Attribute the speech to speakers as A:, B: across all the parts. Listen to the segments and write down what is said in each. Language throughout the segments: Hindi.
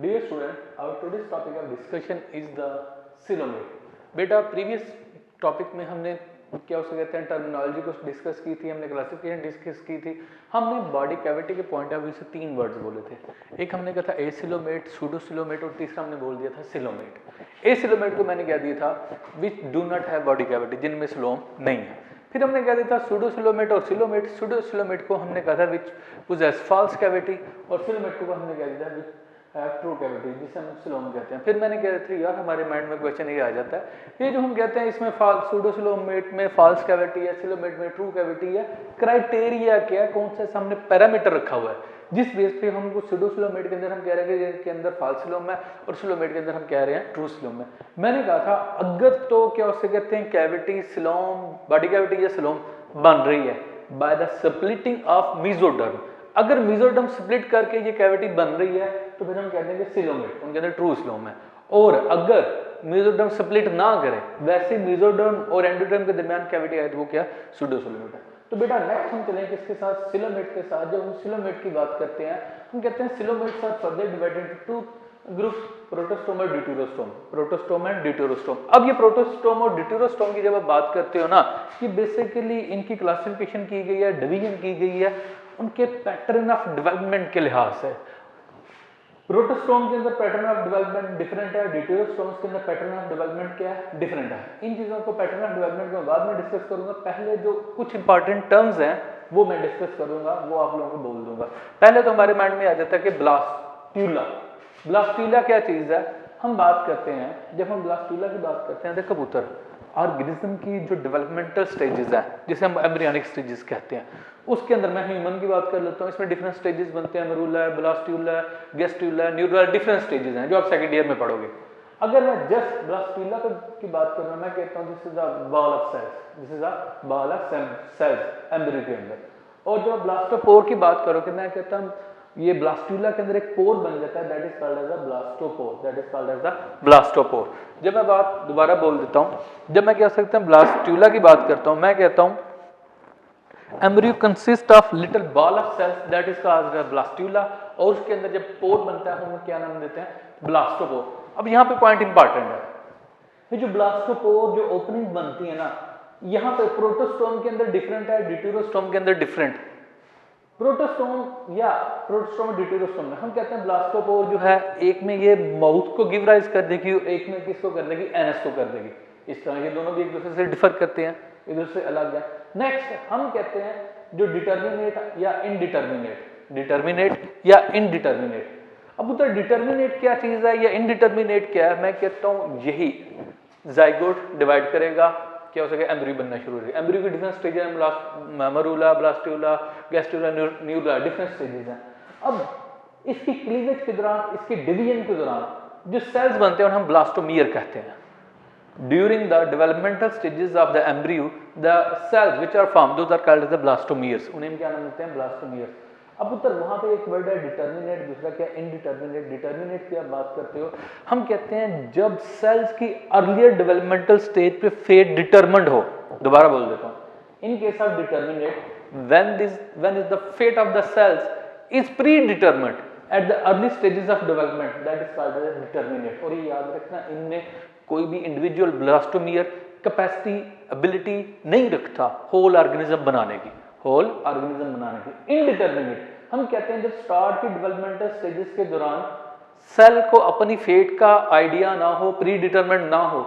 A: Dear student, our today's topic of discussion is the coelomet. बेटा प्रीवियस टॉपिक में हमने क्या उसे कहते हैं टर्मिनोलॉजी को डिस्कस की थी, हमने क्लासिफिकेशन डिस्कस की थी, हमने बॉडी कैविटी के पॉइंट ऑफ व्यू से तीन वर्ड्स बोले थे। एक हमने कहा था एसिलोमेट, सूडोसिलोमेट और तीसरा हमने बोल दिया था सिलोमेट। एसिलोमेट को मैंने कह दिया था which do not have body cavity, जिनमें सिलोम नहीं है। फिर हमने कह दिया था सूडोसिलोमेट और सिलोमेट। सूडोसिलोमेट को हमने कहा था विच पोजेस फॉल्स कैविटी और सिलोमेट को हमने कह दिया था विच ट्रू कैविटी, जिसे हम सिलोम कहते हैं। फिर मैंने कहा था यार हमारे माइंड में क्वेश्चन ये आ जाता है, ये जो हम कहते हैं इसमें सूडोसिलोमेट में फॉल्स कैविटी है, सिलोमेट में ट्रू कैविटी है, क्राइटेरिया क्या है, कौन सा हमने पैरामीटर रखा हुआ है जिस बेस पे हमको सूडोसिलोमेट के अंदर हम कह रहे हैं कि इसके अंदर फॉल्स सिलोम है और सिलोमेट के अंदर हम कह रहे हैं ट्रू सिलोम है। मैंने कहा था अगर तो क्या उसे कहते हैं कैविटी सिलोम बॉडी कैविटी या सिलोम बन रही है by the splitting of mesoderm, अगर मेसोडर्म स्प्लिट करके ये कैविटी बन रही है तो फिर हम कहते हैं कि सिलोमेट, उनके अंदर ट्रू सिलोम है। और अगर मेसोडर्म स्प्लिट ना करे, वैसे मेसोडर्म और एंडोडर्म के दरमियान कैविटी है तो वो क्या सूडोसिलोमेट है। तो बेटा नेक्स्ट हम चलेंगे किसके साथ, सिलोमेट के साथ। जब हम सिलोमेट की बात करते हैं हम कहते हैं coelomates are further divided into two group, protostome और ड्यूटेरोस्टोम, प्रोटोस्टोम एंड ड्यूटेरोस्टोम। अब ये प्रोटोस्टोम और ड्यूटेरोस्टोम की जब आप बात करते हो ना, ये बेसिकली इनकी क्लासिफिकेशन की गई है, डिवीजन की गई है उनके पैटर्न ऑफ डेवलपमेंट के लिहाज से। प्रोटोस्टोम के अंदर पैटर्न ऑफ डेवलपमेंट डिफरेंट है, ड्यूटेरोस्टोम्स के अंदर पैटर्न ऑफ डेवलपमेंट क्या है, डिफरेंट है। इन चीजों को पैटर्न ऑफ डेवलपमेंट को बाद में डिस्कस करूंगा, पहले जो कुछ इंपॉर्टेंट टर्म्स हैं वो मैं डिस्कस करूंगा, वो आप लोगों को बोल दूंगा। पहले तो हमारे माइंड में आ जाता है कि ब्लास्टुला। ब्लास्टुला क्या चीज है, हम बात करते हैं जब हम ब्लास्टुला की बात करते हैं, देखो पुत्र ऑर्गेनिज्म की जो डेवलपमेंटल स्टेजेस हैं जिसे हम एम्ब्रियोनिक स्टेजेस कहते हैं, उसके अंदर मैं ह्यूमन की बात कर लेता हूँ, इसमें डिफरेंट स्टेजेस बनते हैं, मरूला है, ब्लास्टुला है, गेस्टुला है, न्यूरुला, डिफरेंट स्टेजेस हैं जो आप सेकंड ईयर में पढ़ोगे। अगर मैं जस्ट ब्लास्टुला की बात कर रहा हूँ, मैं कहता हूँ this is a ball of cells, this is a ball of cells embryo के अंदर। और जब ब्लास्टोपोर की बात करोगे मैं कहता हूँ ये ब्लास्टुला के अंदर एक पोर बन जाता है, that is called as a blastopore, that is called as a blastopore. जब मैं बात दोबारा बोल देता हूँ, जब मैं कह सकता हूँ ब्लास्टुला की बात करता हूँ, मैं कहता हूँ embryo consist of little ball of cells, that is called as blastula, और उसके अंदर जब पोर बनता है हम क्या नाम देते हैं, ब्लास्टोपोर। अब यहाँ पे पॉइंट इंपॉर्टेंट है, ये जो ब्लास्टोपोर जो ओपनिंग बनती है ना, यहाँ पे प्रोटोस्टोम के अंदर डिफरेंट है, ड्यूटेरोस्टोम के अंदर डिफरेंट। प्रोटोस्टोम या प्रोटोस्टोम ड्यूटेरोस्टोम में हम कहते हैं ब्लास्टोपोर जो है एक में ये माउथ को गिव राइज कर देगी, एक में किसको कर देगी, एनएस को कर देगी। इस तरह ये दोनों भी एक दूसरे से डिफर करते हैं, एक दूसरे से अलग है। नेक्स्ट हम कहते हैं जो डिटर्मिनेट या इनडिटर्मिनेट, डिटर्मिनेट या इनडिटर्मिनेट। अब उधर डिटर्मिनेट क्या चीज है या इनडिटर्मिनेट क्या है, मैं कहता हूँ यही जाइगोट डिवाइड करेगा, क्या हो सके एम्ब्रियो बनना शुरू हो जाएगा। एम्ब्रियो की डिफरेंट स्टेज है, मरूला, ब्लास्टुला, गेस्टुला, न्यूरुला, डिफरेंट स्टेजेस हैं। अब इसकी क्लीवेज के दौरान, इसके डिवीजन के दौरान जो सेल्स बनते हैं उन्हें हम ब्लास्टोमियर कहते हैं। During the developmental stages of the embryo the cells which are formed those are called as the blastomeres, उन्हें हम क्या नाम देते हैं, ब्लास्टोमियर्स। अब उत्तर वहां पे एक वर्ड है डिटर्मिनेट, दूसरा क्या इनडिटर्मिनेट। डिटर्मिनेट की आप बात करते हो, हम कहते हैं जब सेल्स की अर्लियर डेवलपमेंटल स्टेज पे फेट डिटरमिन्ड हो। दोबारा बोल देता हूं, in case of determinate when is the fate of the cells is predetermined at the early stages of development, that is called as determinate। और ये याद रखना, इनमें कोई भी इंडिविजुअल ब्लास्टोमियर कैपेसिटी एबिलिटी नहीं रखता होल ऑर्गेनिज्म बनाने की, होल ऑर्गेनिज्म बनाने की। इनडिटर्मिनेट हम कहते हैं जब स्टार्ट की डेवलपमेंटल स्टेजेस के दौरान सेल को अपनी फेट का आइडिया ना हो, प्री डिटरमिनेट ना हो,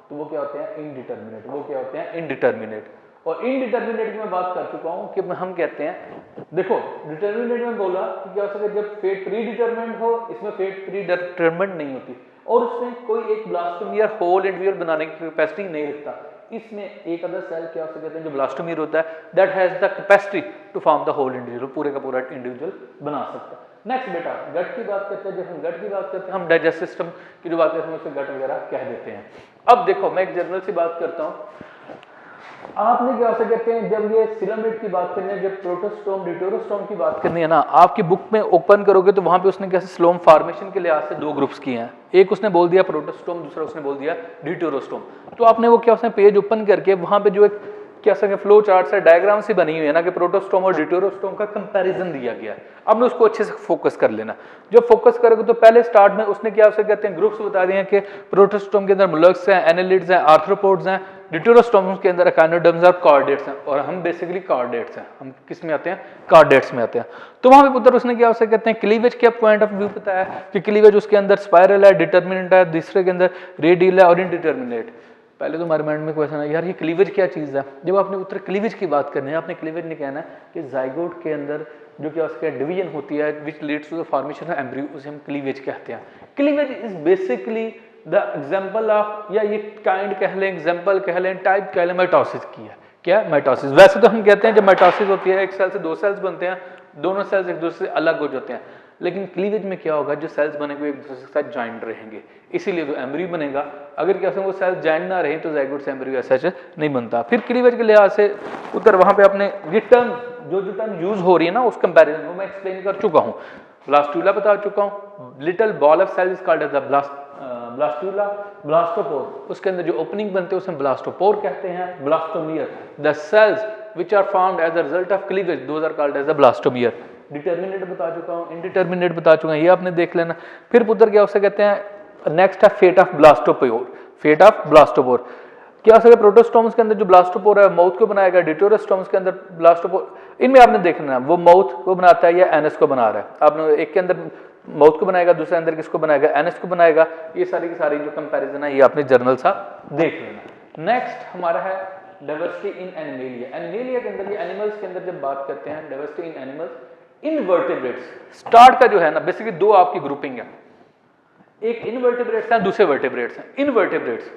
A: तो वो क्या होते हैं, इनडिटर्मिनेट। वो क्या होते हैं, इनडिटर्मिनेट। और इनडिटर्मिनेट की मैं बात कर चुका हूं कि हम कहते हैं, देखो डिटर्मिनेट में बोला कि क्या हो सके जब फेट प्री डिटरमिनेट हो, इसमें फेट प्री डिटरमिनेट नहीं होती और उसमें कोई एक ब्लास्टोमियर होल इंडिविजुअल बनाने की कैपेसिटी नहीं रखता। इसमें एक अदर सेल क्या हो सकते हैं जो ब्लास्टोमियर होता है, that has the capacity to form the whole individual, पूरे का पूरा इंडिविजुअल बना सकता है। नेक्स्ट बेटा गट की बात करते हैं, जब हम गट की बात करते हैं हम डाइजेस्ट सिस्टम की जो बात करते हैं उसे गट वगैरह कह देते हैं। अब देखो मैं एक जनरल सी बात करता हूँ, आपने क्या हो सकते हैं जब ये सिलोमेट की बात करनी है, जब प्रोटोस्टोम ड्यूटेरोस्टोम की बात करनी है ना, आपकी बुक में ओपन करोगे तो वहां पे उसने कैसे स्लोम फॉर्मेशन के लिहाज से दो ग्रुप्स किए हैं, एक उसने बोल दिया प्रोटोस्टोम, दूसरा उसने बोल दिया ड्यूटेरोस्टोम। तो आपने वो क्या उसने पेज ओपन करके वहां पे जो एक क्या सके फ्लो चार्ट से डायग्राम से बनी हुई है ना कि प्रोटोस्टोम और ड्यूटेरोस्टोम का कंपैरिजन दिया गया है। अब उसको अच्छे से फोकस कर लेना। जब फोकस करोगे तो पहले स्टार्ट में उसने क्या उसे कहते हैं ग्रुप्स बता दिए कि प्रोटोस्टोम के अंदर मोलस्क्स हैं, एनालिड्स हैं, आर्थ्रोपोड्स हैं, ड्यूटेरोस्टोम के अंदर एकाइनोडर्म्स और कॉर्डेट्स हैं, और हम बेसिकली कॉर्डेट्स हैं। हम किस में आते हैं? कॉर्डेट्स में आते हैं। तो वहां पे पुत्र उसने क्या उसे कहते हैं क्लीवेज के पॉइंट ऑफ व्यू बताया कि क्लीवेज उसके अंदर स्पाइरल है, डिटर्मिनेंट है, दूसरे के अंदर रेडियल है और इनडिटर्मिनेट। पहले तो हमारे माइंड में क्वेश्चन है यार ये क्लीवेज क्या चीज़ है। जब आपने उत्तर क्लीवेज की बात करनी है, आपने क्लीवेज नहीं कहना है कि जाइगोट के अंदर जो क्या उसका डिवीजन होती है which leads to the formation of embryo, उसे हम क्लीवेज कहते हैं। Cleavage is basically the example of, या ये काइंड कह लें, एग्जांपल कह लें, टाइप कह लें माइटोसिस की है। क्या? माइटोसिस। वैसे तो हम कहते हैं जब माइटोसिस होती है एक सेल से दो सेल्स बनते हैं, दोनों सेल्स एक दूसरे से अलग हो जाते हैं, लेकिन क्लीवेज में क्या होगा, जो सेल्स बनेंगे एक दूसरे के साथ जॉइंट रहेंगे, इसीलिए तो एम्ब्रियो बनेगा। अगर क्या वो सेल्स जॉइंट ना रहे तो जाइगोट से एम्ब्रियो ऐसा नहीं बनता। फिर क्लीवेज के लिहाज से उधर वहां पे अपने ये टर्म जो टर्म यूज हो रही है ना उस कंपैरिजन को मैं एक्सप्लेन कर चुका हूँ। ब्लास्टूला बता चुका हूँ, little ball of cell is called as the blastula, blastopore, उसके अंदर जो ओपनिंग बनते हैं उसे ब्लास्टोपोर कहते हैं, blastomere, the cells which are formed as a result of cleavage those are called as the blastomere। Determinate बता चुका हूँ, इनडिटर्मिनेट बता चुका हूँ, ये आपने देख लेना। फिर पुत्र क्या उसे कहते हैं नेक्स्ट है fate of blastopore. Fate of blastopore क्या हो सकता है, प्रोटोस्टोम्स के अंदर जो ब्लास्टोपोर है माउथ को बनाएगा, ड्यूटेरोस्टोम्स के अंदर ब्लास्टोपोर, इनमें आपने देखना है वो माउथ को बनाता है या एनस को बना रहा है। आपने एक के अंदर माउथ को बनाएगा, दूसरे अंदर किसको बनाएगा, एनस को बनाएगा। ये सारी की सारी जो कंपैरिजन है ये आपने जर्नल सा देख लेना। नेक्स्ट हमारा है डाइवर्सिटी इन एनिमेलिया। एनिमेलिया के अंदर ये एनिमल्स के अंदर जब बात करते हैं diversity in animals, invertebrates start का जो है ना बेसिकली दो आपकी ग्रुपिंग है, एक इनवर्टिब्रेट्स हैं, दूसरे वर्टिब्रेट्स हैं। इनवर्टिब्रेट्स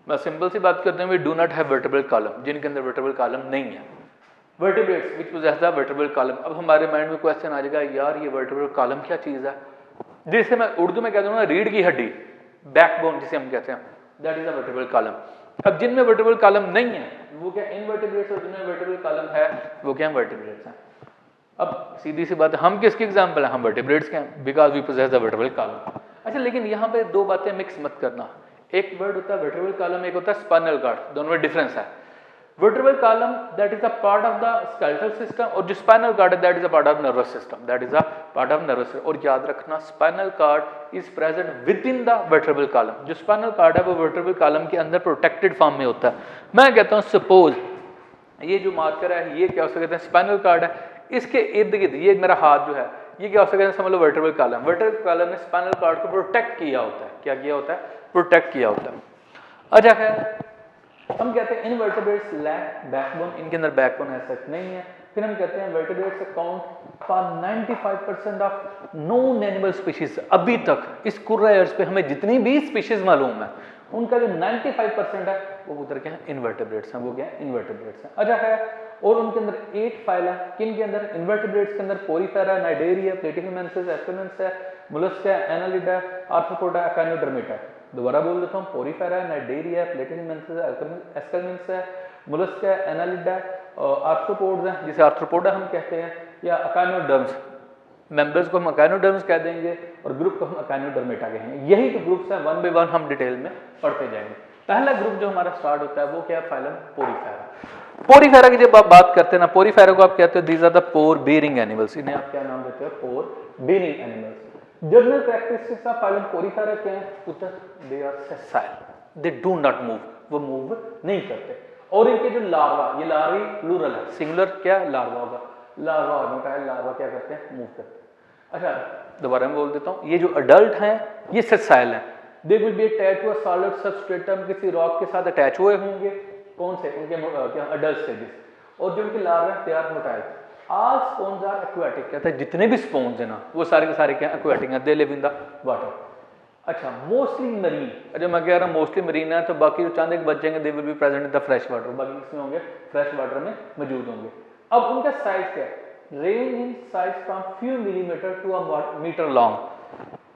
A: मैं सिंपल सी बात करते हैं, we do not have vertebral column, जिनके अंदर वर्टिब्रल कॉलम नहीं है। Vertebrates which possess the vertebral column. अब हमारे माइंड में क्वेश्चन आ जाएगा यार ये वर्टिब्रल कॉलम क्या चीज है, जिसे मैं उर्दू में कह दूंगा रीढ़ की हड्डी, बैकबोन जिसे हम कहते हैं, that is the vertebral column. अब जिनमें वर्टिब्रल कॉलम नहीं है वो क्या इनवर्टिब्रेट्स, और जिनमें वर्टिब्रल कॉलम है वो क्या वर्टिब्रेट्स हैं। अब सीधी सी बात है हम किसकी एग्जांपल है, हम वर्टिब्रेट्स के हैं because we possess the vertebral column. अच्छा लेकिन यहाँ पे दो बातें मिक्स मत करना, एक वर्ड होता है वर्टिब्रल कॉलम, एक होता है स्पाइनल कॉर्ड, दोनों में डिफरेंस है। Vertebral column that is a part of the skeletal system, और जो स्पाइनल कॉर्ड है that is a part of nervous system, that is a part of nervous system. और याद रखना spinal cord is present within the vertebral column. जो स्पाइनल कॉर्ड है वो वर्टिब्रल कॉलम के अंदर प्रोटेक्टेड फॉर्म में होता है। मैं कहता हूँ सपोज ये जो मार्कर है ये क्या हो सकता है स्पाइनल कॉर्ड है, इसके इर्द गिर्द ये मेरा हाथ जो है ये क्या हो सकता है समझ लो वर्टिब्रल कॉलम। वर्टिब्रल कॉलम ने स्पाइनल कॉर्ड को प्रोटेक्ट किया होता है, क्या किया होता है, प्रोटेक्ट किया होता है। अच्छा है हम कहते हैं इनवर्टिब्रेट्स लैक बैकबोन, इनके अंदर बैकबोन ऐसा नहीं है। फिर हम कहते हैं vertebrates account for 95% of known animal species. अभी तक इस कुर्रा अर्थ पे हमें जितनी भी स्पीशीज मालूम है उनका जो 95% है वो उधर क्या है इनवर्टिब्रेट्स हैं, वो क्या है इनवर्टिब्रेट्स हैं। अच्छा है और उनके अंदर 8 फाइल है, किन के अंदर, इनवर्टिब्रेट्स के अंदर पोरीफेरा, नाइडेरिया, प्लेटिहेलमिन्थेस, एस्केलेंस है, मोलस्क है, एनालिडा, आर्थ्रोपोडा, एकाइनोडर्मेटा। दोबारा बोल देता हूँ, पोरीफेरा, नाइडेरिया, प्लेटिहेलमिन्थेस, एस्केलेंस है, मोलस्क है, एनालिडा, आर्थ्रोपोड्स हैं जिसे आर्थ्रोपोडा हम कहते हैं, या एकाइनोडर्म्स, मेंबर्स को हम एकाइनोडर्म्स कह देंगे और ग्रुप को हम एकाइनोडर्मेटा कहेंगे। यही तो ग्रुप्स हैं, वन बाय वन हम डिटेल में पढ़ते जाएंगे। पहला ग्रुप जो हमारा स्टार्ट होता है वो क्या है, फाइलम पोरीफेरा। पोरीफेरा की जब आप बात करते हैं ना, पोरीफेरा को आप कहते हो these are the pore bearing animals, इन्हें आप क्या नाम देते हो, pore bearing animals. General characteristics of phylum Porifera क्या है, उत्तर they are sessile, they do not move, वो मूव नहीं करते। और इनके जो लार्वा, ये लार्वी प्लूरल है, सिंगुलर क्या लार्वा होगा, लार्वा ऑर्बिटाइल लार्वा क्या करते हैं, मूव करते हैं। अच्छा दोबारा मैं बोल देता हूँ, ये जो अडल्ट हैं ये सेसाइल हैं, they will be attach to a solid substratum, किसी रॉक के साथ अटैच हुए होंगे, कौन से उनके क्या अडल्ट स्टेजेस। और जो उनके लार्वा हैं they are motile. All sponge are aquatic, कहता है जितने भी स्पॉन्ज हैं ना वो सारे के सारे क्या एक्वाटिक हैं, they live in the water. अच्छा मोस्टली मरीन, अच्छा मैं कह रहा हूँ मोस्टली मरीन है तो बाकी जो चांदे के बच्चे दे will be present in the fresh water, बाकी किसमें होंगे, फ्रेश वाटर में मौजूद होंगे। अब उनका साइज क्या है, range in size from few millimetre to a metre long,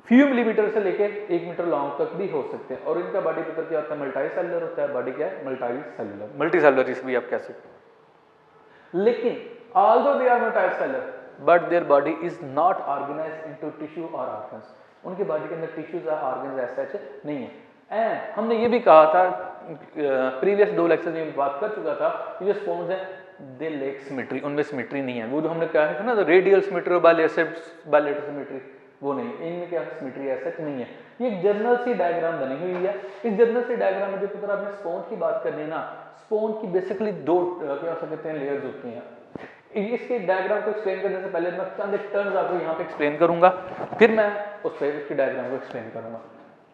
A: few millimetre से लेके 1 मीटर लॉन्ग तक भी हो सकते हैं। और इनका बॉडी पेपर क्या होता है, मल्टी सेलुलर होता है, बॉडी क्या है मल्टी सेलुलर, मल्टी सेलुलर जिस भी आप कह सकते हैं। लेकिन although they are multicellular but their body is not organized into tissue or organs, उनके बॉडी के अंदर टिश्यूज और ऑर्गन्स ऐसे नहीं है। एंड हमने ये भी कहा था प्रीवियस 2 लेक्चर में बात कर चुका था कि जो स्पोन्स है दे लेक सिमेट्री, उनमें सिमेट्री नहीं है। वो जो हमने कहा था ना रेडियल सिमेट्री और बायलेटरल सिमेट्री, वो नहीं, इनमें क्या सिमेट्री ऐसा नहीं है। ये एक जनरल सी डायग्राम बनी हुई है। इस जनरल सी डायग्राम में जो पुत्र आपने स्पोन की बात करनी है ना, स्पोन की बेसिकली 2 क्या हो सकते हैं लेयर्स होती हैं। इसके डायग्राम को एक्सप्लेन करने से पहले मैं चंद एक टर्म्स आपको यहाँ पे एक्सप्लेन करूंगा, फिर मैं उस पर इसकी डायग्राम को एक्सप्लेन करूंगा।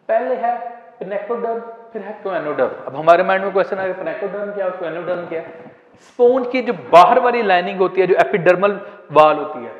A: पहले है पिनेकोडर्म, फिर है क्वेनोडर्म। अब हमारे माइंड में क्वेश्चन आएगा पिनेकोडर्म क्या और क्वेनोडर्म क्या है। स्पोन की जो बाहर वाली लाइनिंग होती है, जो एपिडर्मल वाल होती है,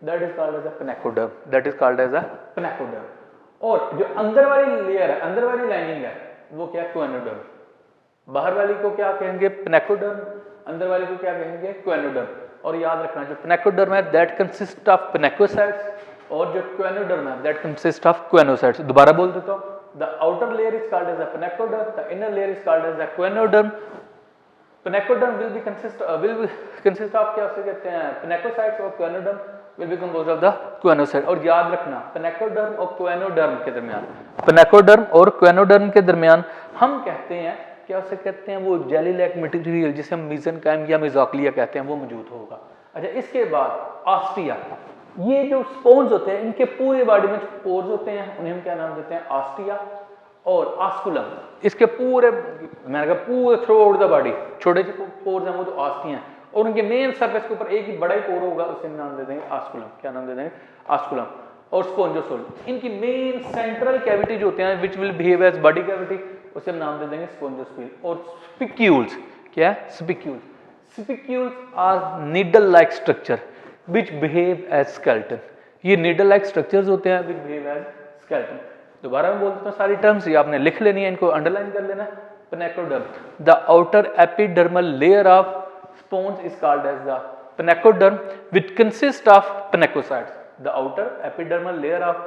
A: that is called as a pinacoderm, that is called as a pinacoderm. और जो अंदर वाली लेयर है, अंदर वाली लाइनिंग है, वो क्या है क्वेनोडर्म। बाहर वाली को क्या कहेंगे पिनेकोडर्म, अंदर वाली को क्या कहेंगे क्वेनोडर्म। और याद रखना जो पिनेकोडर्म है दैट कंसिस्ट ऑफ पिनेकोसाइट्स और जो क्वेनोडर्म है दैट कंसिस्ट ऑफ क्वेनोसाइट्स। दोबारा बोल देता हूं, the outer layer is called as a pinacoderm, the inner layer is called as a choanoderm. Pinacoderm will consist of क्या कहते हैं पिनेकोसाइट्स और क्वेनोडर्म will be composed of the क्वेनोसाइट। और याद रखना पिनेकोडर्म और क्वेनोडर्म के दरमियान, पिनेकोडर्म और क्वेनोडर्म के दरमियान हम कहते हैं क्या उसे कहते हैं वो जेली लाइक मटेरियल जिसे हम मेसेनकाइम या मेसोक्लिया कहते हैं वो मौजूद होगा। अच्छा, इसके बाद ऑस्टिया, ये जो स्पोन्स होते हैं इनके पूरे बॉडी में पोर्स होते हैं, उन्हें हम क्या नाम देते हैं ऑस्टिया और ऑस्कुलम। इसके पूरे मैंने कहा पूरे थ्रू आउट द बॉडी छोटे छोटे पोर्स हैं वो तो ऑस्टिया हैं, और उनके मेन सरफेस के ऊपर एक ही बड़ा ही पोर होगा, उसे नाम दे देंगे ऑस्कुलम। क्या नाम दे देंगे ऑस्कुलम। और स्पोंजोसोल, इनकी मेन सेंट्रल कैविटी जो होते हैं which will behave as body cavity, उसे हम नाम दे देंगे स्पोंजोस्पील। और स्पिक्यूल्स, क्या है spicules, spicules are needle like structure which behave as skeleton. ये नीडल लाइक स्ट्रक्चर्स होते हैं विच बिहेव एज स्केलेटन। दोबारा मैं बोल देता हूँ सारी टर्म्स, ये आपने लिख लेनी है, इनको अंडरलाइन कर लेना। Pinacoderm, the outer epidermal layer of sponges is called as the pinacoderm which consist of pinacocytes. The outer epidermal layer of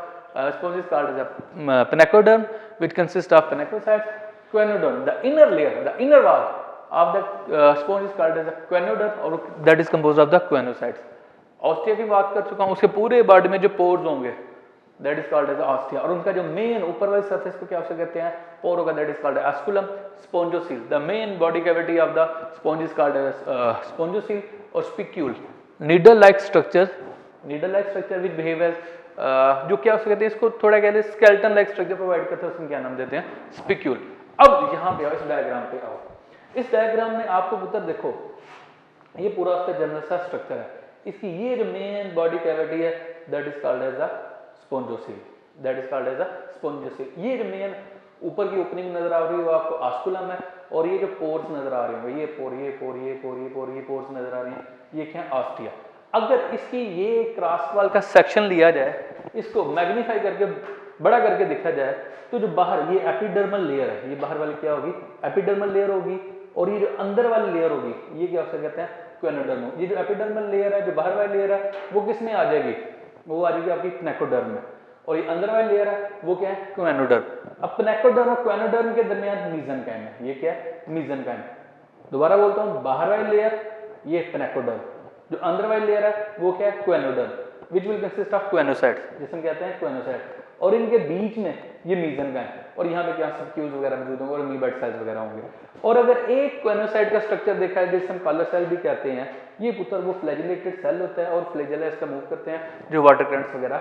A: sponge is called as a pinacoderm which consists of pinacocytes. Quenoderm, the inner layer, the inner wall of the sponge is called as a quenoderm or that is composed of the quenocytes. Ostia की बात कर चुका हूँ, उसके पूरे बॉडी में जो पोर्स होंगे that is called as ostia, और उनका जो मेन ऊपर वाली सरफेस को क्या कहते हैं पोर होगा, that is called osculum. Spongocoel, the main body cavity of the sponge is called as spongocoel. और spicule, needle like structure, needle like structure which behave as जो क्या कहते हैं इसको थोड़ा कहते हैं स्केलेटन लाइक स्ट्रक्चर प्रोवाइड करते हैं, उसमें क्या नाम देते हैं स्पिक्यूल। अब यहाँ पे आओ, इस डायग्राम पे आओ। इस डायग्राम में आपको पुत्र देखो ये पूरा उसका जनरल सा स्ट्रक्चर है, इसकी ये जो मेन बॉडी कैविटी है that is called as a spongocoel, that is called as a spongocoel. ये जो मेन ऊपर की ओपनिंग नजर आ रही है वो आपको ऑस्कुलम है, और ये जो पोर्स नजर आ रहे हैं ये पोर ये पोर ये पोर ये पोर ये पोर्स नजर आ रहे हैं, ये क्या है ऑस्टिया। अगर इसकी ये क्रॉस वाल का सेक्शन लिया जाए, इसको मैग्नीफाई करके बड़ा करके देखा जाए, तो जो बाहर ये एपिडर्मल लेयर है, ये बाहर वाली क्या होगी एपिडर्मल लेयर होगी, और ये जो अंदर वाली लेयर होगी ये क्या उसे कहते हैं क्वेनोडर्म। ये जो एपिडर्मल लेयर है, जो बाहर वाली लेयर है, वो किस में आ जाएगी, वो आ जाएगी आपकी पिनेकोडर्म में, और ये अंदर वाली लेयर है वो क्या है क्वेनोडर्म। अब पिनेकोडर्म और क्वेनोडर्म के दरमियान मेसेनकाइम है, ये क्या है मेसेनकाइम। दोबारा बोलता हूँ, बाहर वाली लेयर ये पिनेकोडर्म, जो अंदर वाली लेयर है वो क्या है choanoderm which will consist of choanocytes, जिसे हम कहते हैं क्वेनोसाइट, और इनके बीच में ये मेसेनकाइम, और यहाँ पे क्या स्पिक्यूल्स वगैरह मौजूद होंगे और अमीबाइड सेल्स वगैरह होंगे। और अगर एक क्वेनोसाइट का स्ट्रक्चर देखा है जिसे हम कॉलर सेल भी कहते हैं, ये पुत्र वो फ्लैजिलेटेड सेल होता है, और फ्लैजेला इसका मूव करते हैं जो वाटर करंट्स वगैरह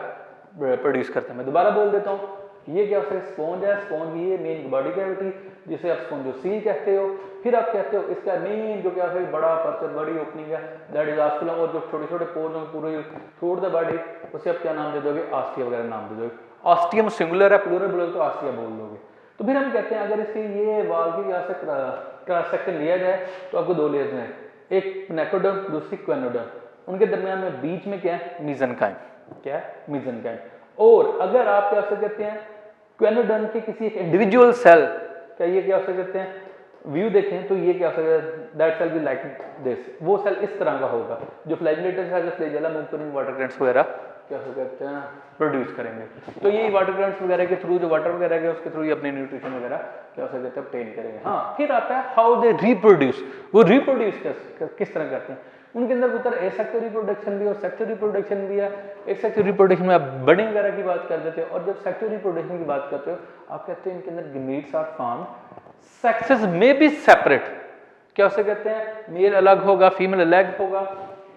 A: प्रोड्यूस करते हैं। मैं दोबारा बोल देता हूँ, ये क्या होता है स्पॉन्ज है, स्पॉन्ज की ये मेन बॉडी कैविटी जिसे आप स्पॉन्जोसील कहते हो, फिर आप कहते हो इसका मेन जो क्या है बड़ा अपर्चर बड़ी ओपनिंग है दैट इज ऑस्कुलम, और जो छोटे छोटे पोर्स होंगे पूरे थ्रू द बॉडी उसे आप क्या नाम दे दोगे ऑस्टिया वगैरह नाम दे दोगे। ऑस्टियम सिंगुलर है, प्लूरल बोलोगे तो ऑस्टिया बोल दोगे। तो फिर हम कहते हैं अगर इसकी ये वाल की यहाँ से क्रॉस सेक्शन लिया जाए तो आपको दो लेयर्स हैं, एक पिनेकोडर्म दूसरी क्वेनोडर्म, उनके दरमियान में बीच में क्या है मेसेनकाइम, क्या है मेसेनकाइम। और अगर आप क्या कहते हैं क्वेनोडर्म के किसी एक इंडिविजुअल सेल का ये क्या कहते हैं व्यू देखें, तो ये क्या that cell be like this, वो सेल इस तरह का होगा जो फ्लैजिलेटेड सेल फ्लैजेला मूव करेंगे वाटर करंट्स वगैरह क्या कहते हैं प्रोड्यूस करेंगे। तो ये वाटर करंट्स वगैरह के थ्रू जो वाटर वगैरह है उसके थ्रू ये अपने न्यूट्रिशन वगैरह क्या कहते हैं ऑब्टेन करेंगे। हाँ, फिर आता है हाउ दे रिप्रोड्यूस, वो रिप्रोड्यूस किस तरह करते हैं, उनके अंदर पुत्र एसेक्सुअल रिप्रोडक्शन भी और सेक्सुअल रिप्रोडक्शन भी है। एक सेक्सुअल रिप्रोडक्शन में आप बर्डिंग वगैरह की बात कर देते हो, और जब सेक्सुअल रिप्रोडक्शन की बात करते हो आप कहते हो इनके अंदर गमीट्स आर फॉर्म्ड, सेक्सेस में बी सेपरेट, क्या उसे कहते हैं मेल अलग होगा फीमेल अलग होगा,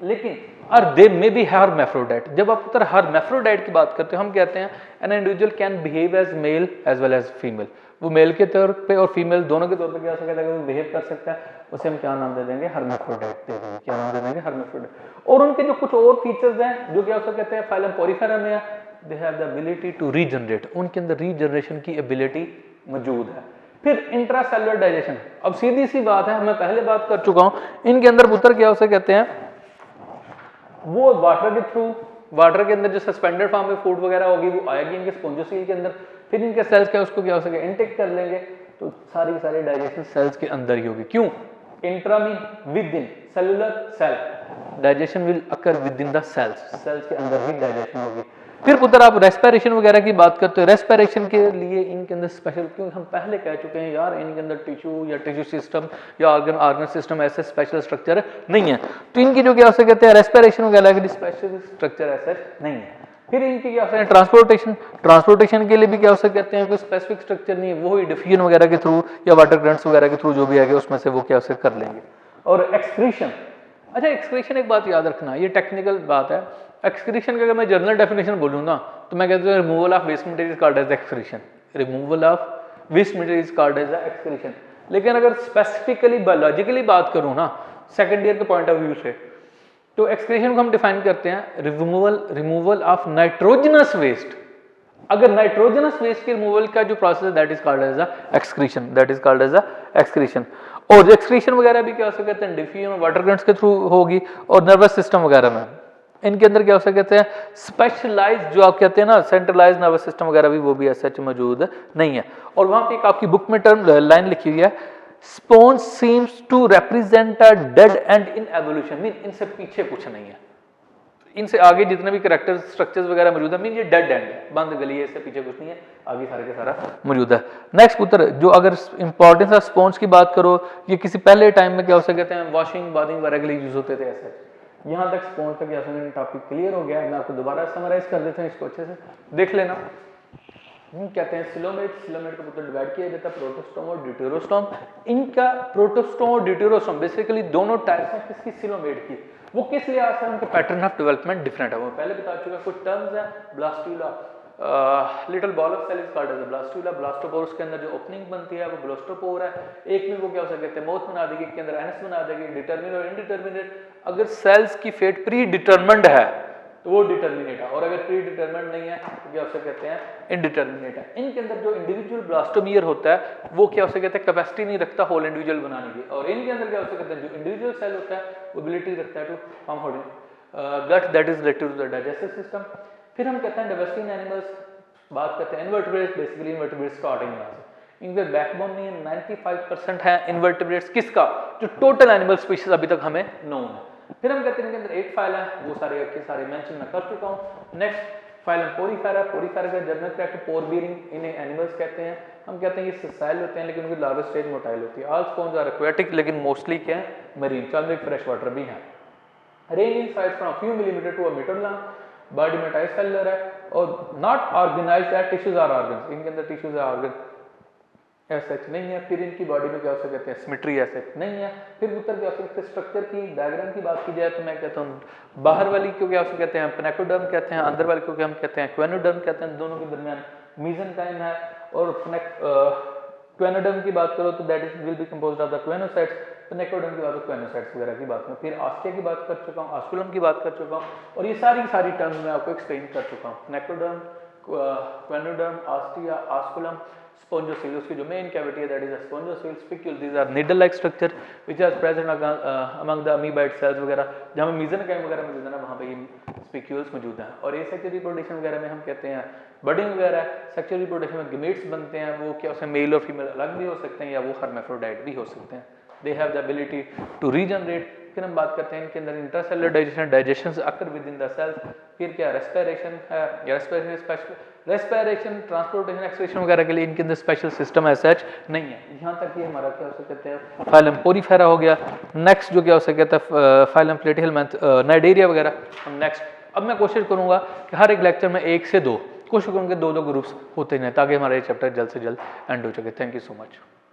A: लेकिन और दे मे बी हर्मैफ्रोडाइट। जब आप पुत्र हर्मैफ्रोडाइट की बात करते हो हम कहते हैं an individual can behave as male as well as female, वो मेल के तौर पे और फीमेल दोनों के तौर पे क्या हो सकता है, अगर वो बिहेव कर सकता है उसे हम क्या नाम दे देंगे, हर्मैफ्रोडाइट दे देंगे। क्या नाम दे देंगे, हर्मैफ्रोडाइट। और उनके जो कुछ और फीचर्स हैं जो क्या हो सकते हैं फाइलम पोरिफेरा में है, they have the ability to regenerate, उनके अंदर रीजनरेशन की एबिलिटी मौजूद है। फिर इंट्रासेलुलर डाइजेशन, अब सीधी सी बात है मैं पहले बात कर चुका हूं, इनके अंदर पुत्र क्या उसे कहते हैं वो वाटर के थ्रू, वाटर के अंदर जो सस्पेंडेड फॉर्म में फूड वगैरह होगी वो आएगी इनके स्पोंजोसील के अंदर, फिर इनके सेल्स क्या उसको क्या हो सके इनटेक कर लेंगे, तो सारी सारी डाइजेशन सेल्स के अंदर ही होगी। क्यों, intra mean within, cellular cell, digestion will occur within the cells, cells के अंदर ही डाइजेशन होगी। फिर पुत्र आप रेस्पिरेशन वगैरह की बात करते हो, रेस्पिरेशन के लिए इनके अंदर स्पेशल, क्योंकि हम पहले कह चुके हैं यार इनके अंदर टिश्यू या टिश्यू सिस्टम या ऑर्गन सिस्टम ऐसे स्पेशल स्ट्रक्चर नहीं है, तो इनकी जो क्या हो कहते हैं रेस्पिरेशन वगैरह के स्पेशल स्ट्रक्चर ऐसे नहीं है। फिर इनकी क्या होता है ट्रांसपोर्टेशन, ट्रांसपोर्टेशन के लिए भी क्या हो कहते हैं कोई स्पेसिफिक स्ट्रक्चर नहीं है, वो ही डिफ्यूजन वगैरह के थ्रू या वाटर करंट्स वगैरह के थ्रू जो भी आएगा उसमें से वो क्या हो कर लेंगे। और एक्सक्रीशन, अच्छा एक्सक्रीशन एक बात याद रखना, ये टेक्निकल बात है, एक्सक्रीशन का अगर मैं जनरल डेफिनेशन बोलूँ ना तो मैं कहता हूँ removal of waste material called as excretion, removal of waste material called as excretion. लेकिन अगर स्पेसिफिकली बायोलॉजिकली बात करूँ ना सेकंड ईयर के पॉइंट ऑफ व्यू से, तो एक्सक्रीशन को हम डिफाइन करते हैं रिमूवल ऑफ नाइट्रोजनस वेस्ट। अगर नाइट्रोजनस वेस्ट के रिमूवल का जो प्रोसेस है that is called as excretion, that is called as excretion. और एक्सक्रीशन वगैरह भी क्या हो सकते हैं डिफ्यूजन वाटर करंट्स के थ्रू होगी, और नर्वस सिस्टम वगैरह में इनके अंदर क्या हो कहते हैं स्पेशलाइज जो आप कहते हैं ना सेंट्रलाइज नर्वस सिस्टम वगैरह भी वो भी ऐसा मौजूद नहीं है। और वहां पे एक आपकी बुक में टर्म लाइन लिखी हुई है sponge seems to represent a dead end in evolution, mean इनसे पीछे कुछ नहीं है, इनसे आगे जितने भी कैरेक्टर स्ट्रक्चर्स वगैरह मौजूद है मीन ये डेड एंड है, बंद गली है, इससे पीछे कुछ नहीं है, आगे सारे के सारा मौजूद है। नेक्स्ट पुत्र जो अगर इंपॉर्टेंस ऑफ स्पॉन्ज की बात करो, ये किसी पहले टाइम में क्या हो कहते हैं वॉशिंग बाथिंग वगैरह के लिए यूज होते थे ऐसे। यहाँ तक स्पॉन्ज का क्या टॉपिक क्लियर हो गया है, मैं आपको दोबारा समराइज कर देता हूँ, इसको अच्छे से देख लेना। कहते हैं सिलोमेट, सिलोमेट को पुत्र डिवाइड किया जाता है प्रोटोस्टोम और ड्यूटेरोस्टोम। इनका प्रोटोस्टोम और ड्यूटेरोस्टोम बेसिकली दोनों टाइप्स हैं किसकी सिलोमेट की, वो किस लिए आते हैं उनके पैटर्न ऑफ डेवलपमेंट डिफरेंट है, वो पहले बता चुका। कुछ टर्म्स हैं blastula, little ball of cell is called as blastula, blastopore उसके अंदर जो ओपनिंग बनती है वो ब्लास्टोपोर है। एक में वो क्या हो सकते हैं माउथ बना देगी, के अंदर एनस बना देगी, डिटरमिनेट और इनडिटरमिनेट। अगर सेल्स की फेट प्री डिटरमिन्ड है तो वो डिटरमिनेट है, और अगर प्री डिटरमिन्ड नहीं है तो क्या उसे कहते हैं इनडिटरमिनेट है। इनके अंदर जो इंडिविजुअल ब्लास्टोमियर होता है वो क्या उसे कहते हैं कैपेसिटी नहीं रखता होल इंडिविजुअल बनाने की, और इनके अंदर क्या उसे कहते हैं जो इंडिविजुअल सेल होता है वो एबिलिटी रखता है to form gut that is related to the digestive system. फिर हम कहते हैं डाइवर्सिटी इन एनिमल्स, बात करते हैं इनवर्टेब्रेट्स, बेसिकली इनवर्टेब्रेट्स स्टार्टिंग यहाँ से इनके बैकबोन नहीं है, 95% है इनवर्टेब्रेट्स किसका जो टोटल एनिमल स्पीशीज अभी तक हमें नोन है। फिर हम कहते हैं इनके अंदर 8 फाइल है, वो सारे के सारे मेंशन मैं कर चुका हूँ। नेक्स्ट फाइलम पोरीफेरा, पोरीफेरा का जर्नल करेक्ट पोर बीरिंग, इन्हें एनिमल्स कहते हैं। हम कहते हैं ये ससाइल होते हैं लेकिन उनकी लार्वा स्टेज मोटाइल होती है। ऑल स्पॉन्ज आर एक्वेटिक लेकिन मोस्टली क्या है मरीन, चाहे फ्रेश वाटर भी है। Range in size from few millimetre to a metre long, body में टाइसेलुलर है और नॉट ऑर्गेनाइज्ड है, टिश्यूज आर ऑर्गन्स, इनके अंदर टिश्यूज आर ऑर्गन ऐसा नहीं है। फिर इनकी बॉडी में क्या हो कहते हैं सिमेट्री ऐसे नहीं है। फिर उत्तर क्या हो सकते हैं स्ट्रक्चर की डायग्राम की बात की जाए तो मैं कहता हूँ बाहर वाली को क्या हो कहते हैं पेनेकोडर्म कहते हैं, अंदर वाली को क्या हम कहते हैं क्वेनोडर्म कहते हैं। दोनों के दरमियान मीजेनकाइम है। और क्वेनोडर्म की बात करो तो that is will be composed of the choanocytes, pinacoderm की बात तो क्वेनोसाइट्स वगैरह की बात में। फिर ऑस्टिया की बात कर चुका हूँ, ऑस्कुलम की बात कर चुका हूँ, और ये सारी टर्म्स मैं आपको एक्सप्लेन कर चुका हूँ। पेनेकोडर्म, क्वेनोडर्म, ऑस्टिया, ऑस्कुलम, स्पोंजोसील, उसकी जो मेन कैविटी है that is spongocoel, spicule, these are needle like structure which are present among the amoeboid cells वगैरह, जहां मेसेंकाइम वगैरह मौजूद है ना वहां पे ये स्पिक्यूल्स मौजूद हैं। और एसेक्सुअल रिप्रोडक्शन वगैरह में हम कहते हैं बडिंग वगैरह, सेक्सुअल रिप्रोडक्शन में गमीट्स बनते हैं, वो क्या उसमें मेल और फीमेल अलग भी हो सकते हैं या वो हर्माफ्रोडाइट भी हो सकते हैं। They have the ability to regenerate. फिर हम बात करते हैं इनके अंदर intercellular digestion occur within the cells. फिर क्या रेस्पिरेशन है, रेस्पिरेशन, ट्रांसपोर्टेशन, एक्सक्रीशन वगैरह के लिए इनके अंदर स्पेशल सिस्टम एज सच नहीं है। यहाँ तक ये हमारा क्या हो सकते हैं फाइलम पोरीफेरा हो गया। नेक्स्ट जो क्या हो सकता है फाइलम प्लेटिहेलमिन्थ नाइडेरिया वगैरह हम नेक्स्ट। अब मैं कोशिश करूंगा कि हर एक लेक्चर में 1 से 2 कोशिश करूंगा 2-2 ग्रुप्स होते हैं ताकि हमारा ये चैप्टर जल्द से जल्द एंड हो सके। Thank you so much.